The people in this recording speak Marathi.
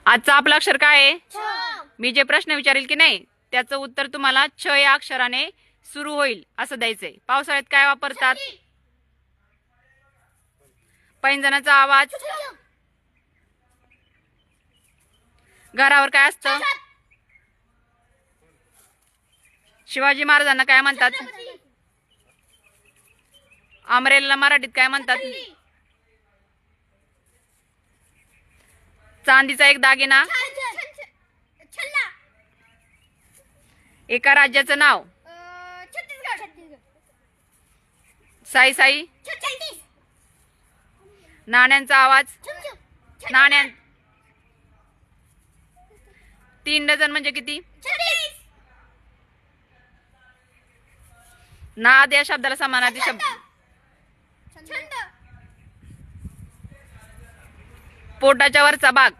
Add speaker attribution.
Speaker 1: आजचा आपला अक्षर काय आहे?
Speaker 2: छ.
Speaker 1: मी जे प्रश्न विचारेल की नाही त्याचं उत्तर तुम्हाला छ या अक्षराने सुरू होईल असं द्यायचंय. पावसाळ्यात काय वापरतात?
Speaker 2: छत्री.
Speaker 1: पैंजणाचा आवाज.
Speaker 2: छत्र.
Speaker 1: घरावर काय असतं?
Speaker 2: छत.
Speaker 1: शिवाजी महाराजांना काय म्हणतात?
Speaker 2: छत्रपती.
Speaker 1: अमरेलला मराठीत काय म्हणतात?
Speaker 2: छत्री.
Speaker 1: चांदीचा एक दागिना.
Speaker 2: छल्ला.
Speaker 1: एका राज्याचं नाव.
Speaker 2: छत्तीसगड.
Speaker 1: साई साई.
Speaker 2: छत्तीस.
Speaker 1: नाण्यांचा आवाज. नाण्या 3 डझन म्हणजे किती?
Speaker 2: 36.
Speaker 1: नाद या शब्दाला समानार्थी शब्द.
Speaker 2: छंद.
Speaker 1: पोटाच्या वरचा भाग.